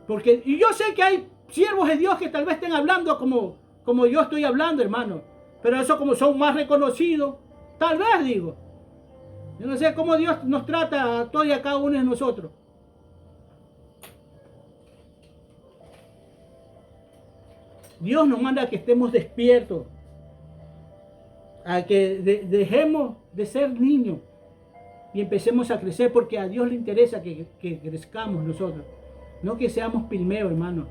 Speaker 1: Porque, y yo sé que hay siervos de Dios que tal vez estén hablando como yo estoy hablando, hermano. Pero eso como son más reconocidos, tal vez digo. Yo no sé cómo Dios nos trata a todos y a cada uno de nosotros. Dios nos manda a que estemos despiertos, a que dejemos de ser niños y empecemos a crecer, porque a Dios le interesa que crezcamos nosotros, no que seamos pigmeos, hermano.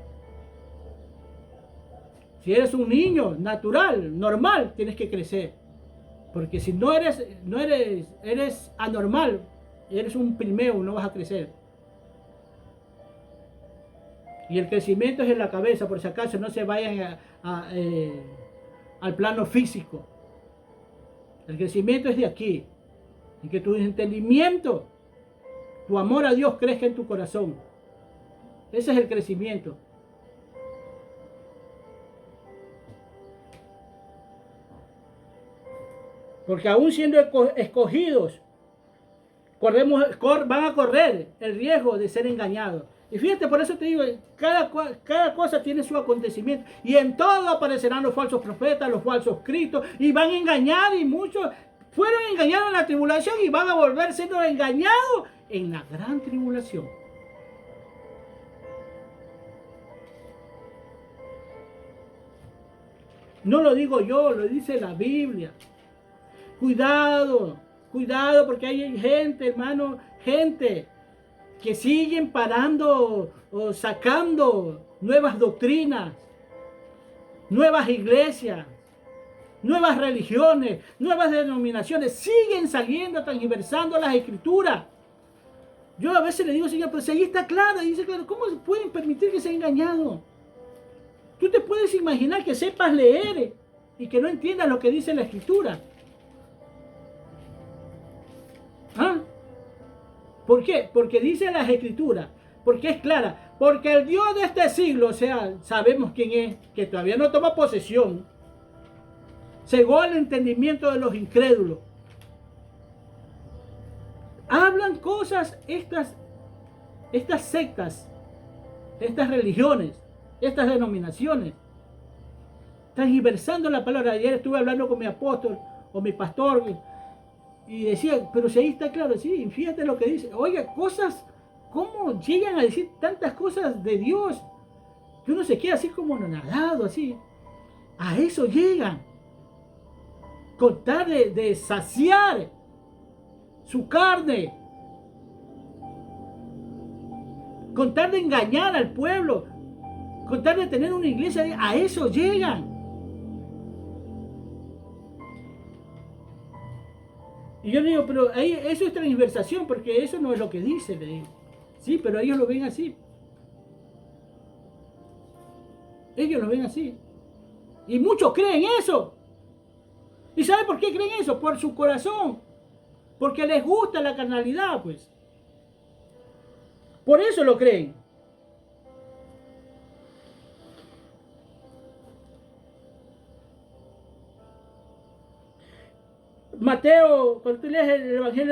Speaker 1: Si eres un niño natural, normal, tienes que crecer, porque si no eres anormal, eres un pigmeo, no vas a crecer. Y el crecimiento es en la cabeza, por si acaso no se vayan al plano físico. El crecimiento es de aquí. Y que tu entendimiento, tu amor a Dios crezca en tu corazón. Ese es el crecimiento. Porque aún siendo escogidos, van a correr el riesgo de ser engañados. Y fíjate, por eso te digo, cada cosa tiene su acontecimiento. Y en todo aparecerán los falsos profetas, los falsos cristos, y van a engañar, y muchos fueron engañados en la tribulación y van a volver siendo engañados en la gran tribulación. No lo digo yo, lo dice la Biblia. Cuidado, porque hay gente, hermano, gente que siguen parando o sacando nuevas doctrinas, nuevas iglesias, nuevas religiones, nuevas denominaciones, siguen saliendo, transversando las escrituras. Yo a veces le digo, Señor, pero si ahí está claro, y dice, claro, ¿cómo pueden permitir que sea engañado? Tú te puedes imaginar que sepas leer y que no entiendas lo que dice la escritura. ¿Ah? ¿Por qué? Porque dice las escrituras, porque es clara, porque el Dios de este siglo, o sea, sabemos quién es, que todavía no toma posesión, cegó el entendimiento de los incrédulos. Hablan cosas estas sectas, estas religiones, estas denominaciones, transversando la palabra. Ayer estuve hablando con mi apóstol o mi pastor y decía, pero si ahí está claro, sí, fíjate lo que dice. Oiga, cosas, ¿cómo llegan a decir tantas cosas de Dios? Que uno se queda así como anonadado, así. A eso llegan. Con tal de saciar su carne, con tal de engañar al pueblo, con tal de tener una iglesia, a eso llegan. Y yo digo, pero ahí eso es transversación, porque eso no es lo que dice, le digo. Sí, pero ellos lo ven así. Ellos lo ven así. Y muchos creen eso. ¿Y sabe por qué creen eso? Por su corazón. Porque les gusta la carnalidad, pues. Por eso lo creen. Mateo, cuando tú lees el Evangelio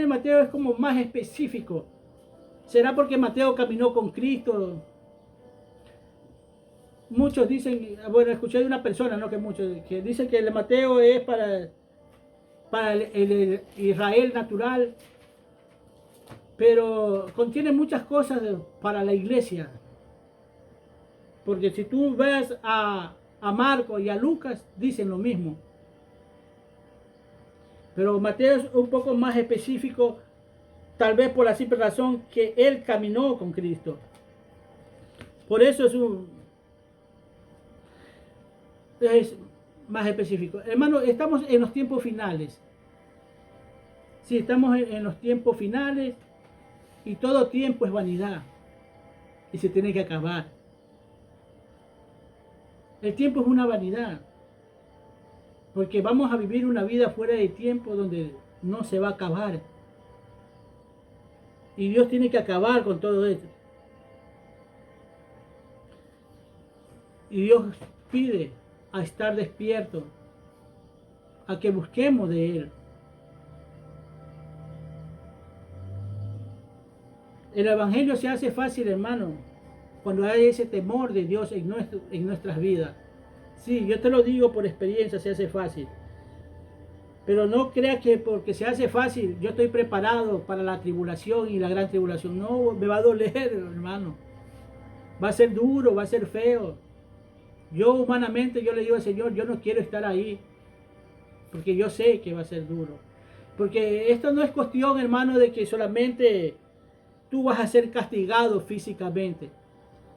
Speaker 1: de Mateo es como más específico. ¿Será porque Mateo caminó con Cristo? Muchos dicen, bueno, escuché de una persona, no que muchos, que dicen que el Mateo es para el Israel natural, pero contiene muchas cosas para la iglesia. Porque si tú ves a Marcos y a Lucas, dicen lo mismo. Pero Mateo es un poco más específico, tal vez por la simple razón que él caminó con Cristo. Por eso es más específico. Hermano, estamos en los tiempos finales. Sí, estamos en los tiempos finales y todo tiempo es vanidad y se tiene que acabar. El tiempo es una vanidad, porque vamos a vivir una vida fuera de tiempo donde no se va a acabar. Y Dios tiene que acabar con todo esto. Y Dios pide a estar despierto, a que busquemos de Él. El Evangelio se hace fácil, hermano, cuando hay ese temor de Dios en nuestras vidas. Sí, yo te lo digo por experiencia, se hace fácil. Pero no creas que porque se hace fácil, yo estoy preparado para la tribulación y la gran tribulación. No, me va a doler, hermano. Va a ser duro, va a ser feo. Yo humanamente, yo le digo al Señor, yo no quiero estar ahí. Porque yo sé que va a ser duro. Porque esto no es cuestión, hermano, de que solamente tú vas a ser castigado físicamente.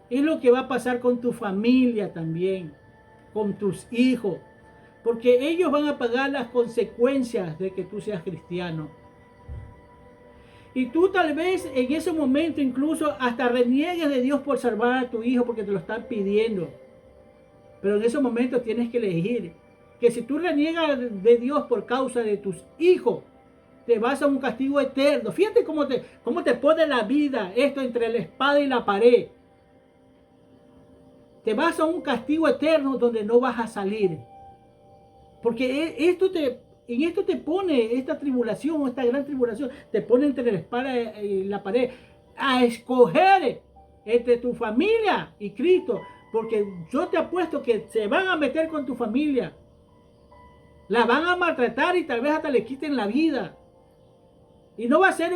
Speaker 1: Es lo que va a pasar con tu familia también, con tus hijos. Porque ellos van a pagar las consecuencias de que tú seas cristiano. Y tú tal vez en ese momento incluso hasta reniegues de Dios por salvar a tu hijo porque te lo están pidiendo. Pero en esos momentos tienes que elegir que si tú reniegas de Dios por causa de tus hijos, te vas a un castigo eterno. Fíjate cómo te pone la vida esto entre la espada y la pared. Te vas a un castigo eterno donde no vas a salir. Porque en esto te pone esta tribulación, esta gran tribulación, te pone entre la espada y la pared a escoger entre tu familia y Cristo. Porque yo te apuesto que se van a meter con tu familia. La van a maltratar y tal vez hasta le quiten la vida. Y no va a ser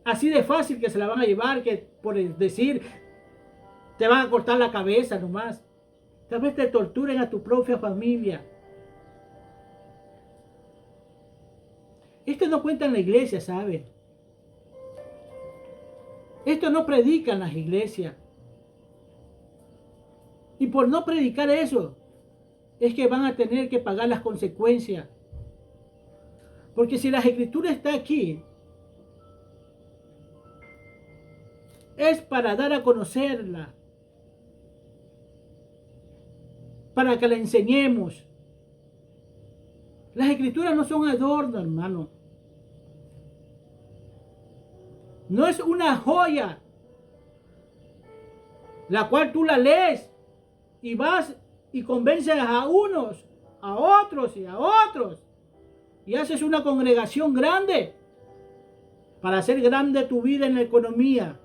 Speaker 1: así de fácil que se la van a llevar, que por decir, te van a cortar la cabeza nomás. Tal vez te torturen a tu propia familia. Esto no cuenta en la iglesia, ¿sabes? Esto no predica en las iglesias. Y por no predicar eso, es que van a tener que pagar las consecuencias. Porque si la escritura está aquí, es para dar a conocerla, para que la enseñemos. Las escrituras no son adorno, hermano. No es una joya, la cual tú la lees y vas y convences a unos, a otros y a otros. Y haces una congregación grande para hacer grande tu vida en la economía.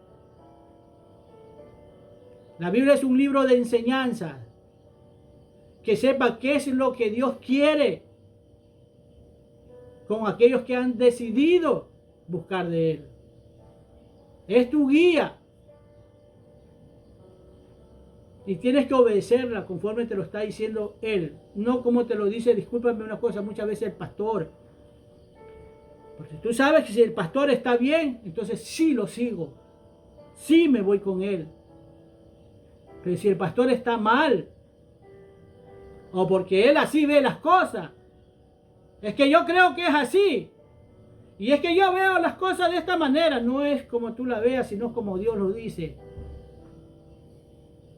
Speaker 1: La Biblia es un libro de enseñanza. Que sepa qué es lo que Dios quiere con aquellos que han decidido buscar de Él. Es tu guía. Y tienes que obedecerla conforme te lo está diciendo Él. No como te lo dice, discúlpame una cosa, muchas veces el pastor. Porque tú sabes que si el pastor está bien, entonces sí lo sigo. Sí me voy con Él. Pero si el pastor está mal, o porque él así ve las cosas, es que yo creo que es así, y es que yo veo las cosas de esta manera, no es como tú la veas, sino como Dios lo dice.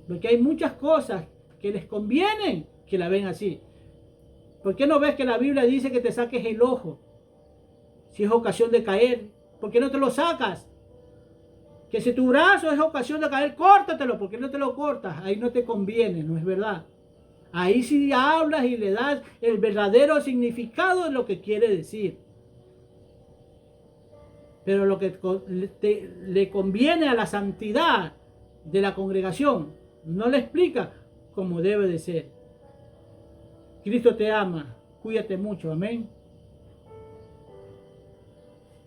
Speaker 1: Porque hay muchas cosas que les convienen que la ven así. ¿Por qué no ves que la Biblia dice que te saques el ojo si es ocasión de caer? ¿Por qué no te lo sacas? Que si tu brazo es ocasión de caer, córtatelo. ¿Por qué no te lo cortas? Ahí no te conviene, ¿no es verdad? Ahí sí hablas y le das el verdadero significado de lo que quiere decir. Pero lo que le conviene a la santidad de la congregación, no le explica como debe de ser. Cristo te ama. Cuídate mucho. Amén.